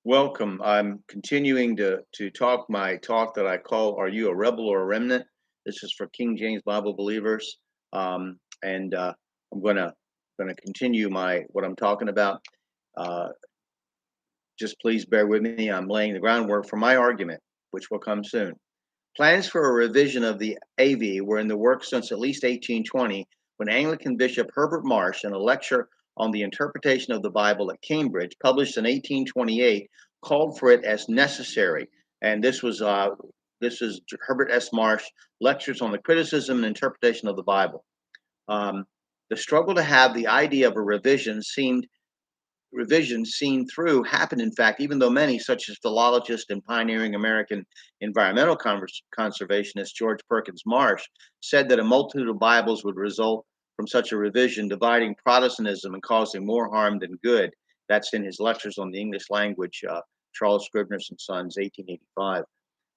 Welcome. I'm continuing to talk my talk that I call "Are You a Rebel or a Remnant?" This is for King James Bible believers, and I'm gonna continue my what I'm talking about. Uh, just please bear with me. I'm laying the groundwork for my argument, which will come soon. Plans for a revision of the AV were in the works since at least 1820, when Anglican Bishop Herbert Marsh, in a lecture on the interpretation of the Bible at Cambridge, published in 1828, called for it as necessary. And this is Herbert S. Marsh lectures on the criticism and interpretation of the Bible. Um, the struggle to have the idea of a revisions seen through happened, in fact, even though many, such as philologist and pioneering American environmental conservationist George Perkins Marsh, said that a multitude of Bibles would result from such a revision, dividing Protestantism and causing more harm than good. That's in his lectures on the English language, Charles Scribner's and Sons, 1885.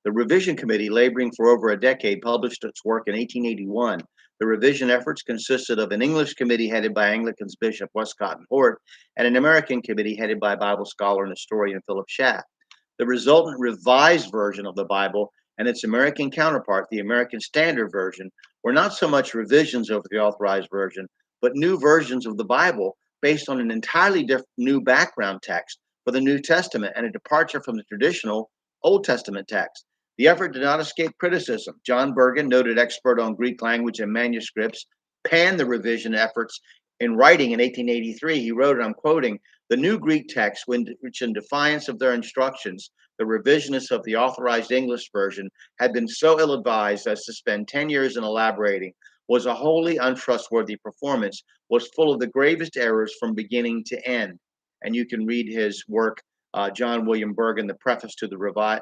The revision committee, laboring for over a decade, published its work in 1881. The revision efforts consisted of an English committee headed by Anglicans Bishop Westcott and Hort and an American committee headed by Bible scholar and historian Philip Schaff. The resultant revised version of the Bible and its American counterpart, the American Standard Version, were not so much revisions over the authorized version, but new versions of the Bible based on an entirely different new background text for the New Testament and a departure from the traditional Old Testament text. The effort did not escape criticism. John Bergen, noted expert on Greek language and manuscripts, panned the revision efforts in writing in 1883. He wrote, and I'm quoting, "The new Greek text, which in defiance of their instructions, the revisionists of the authorized English version had been so ill advised as to spend 10 years in elaborating, was a wholly untrustworthy performance, was full of the gravest errors from beginning to end." And you can read his work, John William Bergen, the preface to the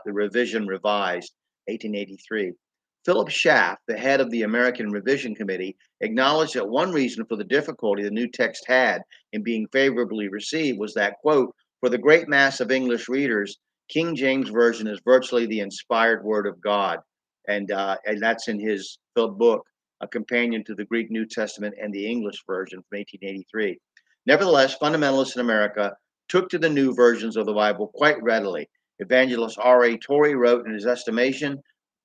Revision Revised, 1883. Philip Schaff, the head of the American Revision Committee, acknowledged that one reason for the difficulty the new text had in being favorably received was that, quote, "for the great mass of English readers, King James Version is virtually the inspired word of God." And that's in his book, A Companion to the Greek New Testament and the English Version from 1883. Nevertheless, fundamentalists in America took to the new versions of the Bible quite readily. Evangelist R.A. Torrey wrote in his estimation,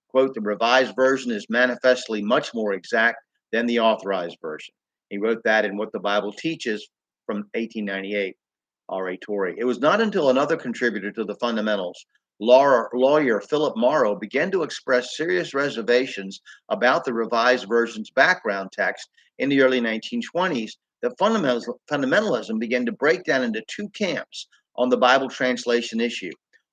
quote, "the revised version is manifestly much more exact than the authorized version." He wrote that in What the Bible Teaches from 1898, R.A. Torrey. It was not until another contributor to the fundamentals, lawyer Philip Morrow, began to express serious reservations about the revised version's background text in the early 1920s that fundamentalism began to break down into two camps on the Bible translation issue.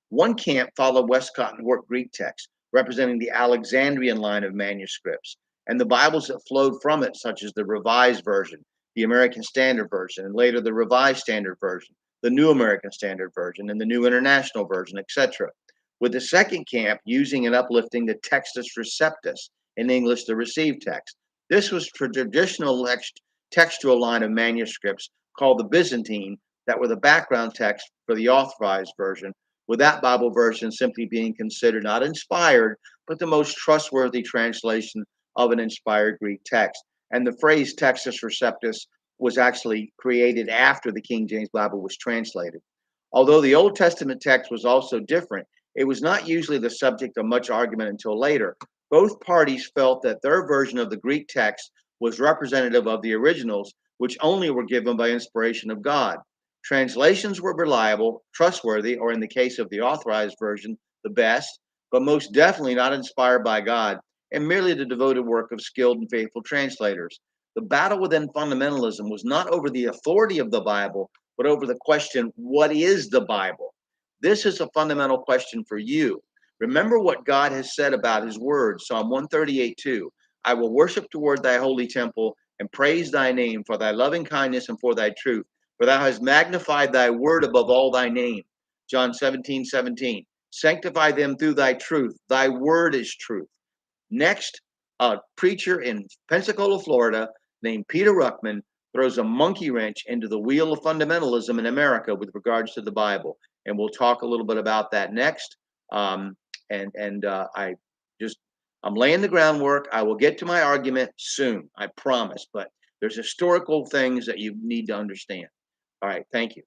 One camp followed Westcott and Hort Greek text, representing the Alexandrian line of manuscripts, and the Bibles that flowed from it, such as the Revised Version, the American Standard Version, and later the Revised Standard Version, the New American Standard Version, and the New International Version, etc. With the second camp using and uplifting the Textus Receptus, in English, the received text. This was traditional textual line of manuscripts called the Byzantine that were the background text for the authorized version, with that Bible version simply being considered not inspired, but the most trustworthy translation of an inspired Greek text. And the phrase Textus Receptus was actually created after the King James Bible was translated. Although the Old Testament text was also different, it was not usually the subject of much argument until later. Both parties felt that their version of the Greek text was representative of the originals, which only were given by inspiration of God. Translations were reliable, trustworthy, or in the case of the authorized version, the best, but most definitely not inspired by God, and merely the devoted work of skilled and faithful translators. The battle within fundamentalism was not over the authority of the Bible, but over the question, what is the Bible? This is a fundamental question for you. Remember what God has said about his word, Psalm 138:2. "I will worship toward thy holy temple and praise thy name for thy loving kindness and for thy truth. For thou hast magnified thy word above all thy name." John 17:17. "Sanctify them through thy truth. Thy word is truth." Next, a preacher in Pensacola, Florida, named Peter Ruckman, throws a monkey wrench into the wheel of fundamentalism in America with regards to the Bible. And we'll talk a little bit about that next. I just, I'm laying the groundwork. I will get to my argument soon, I promise. But there's historical things that you need to understand. All right, thank you.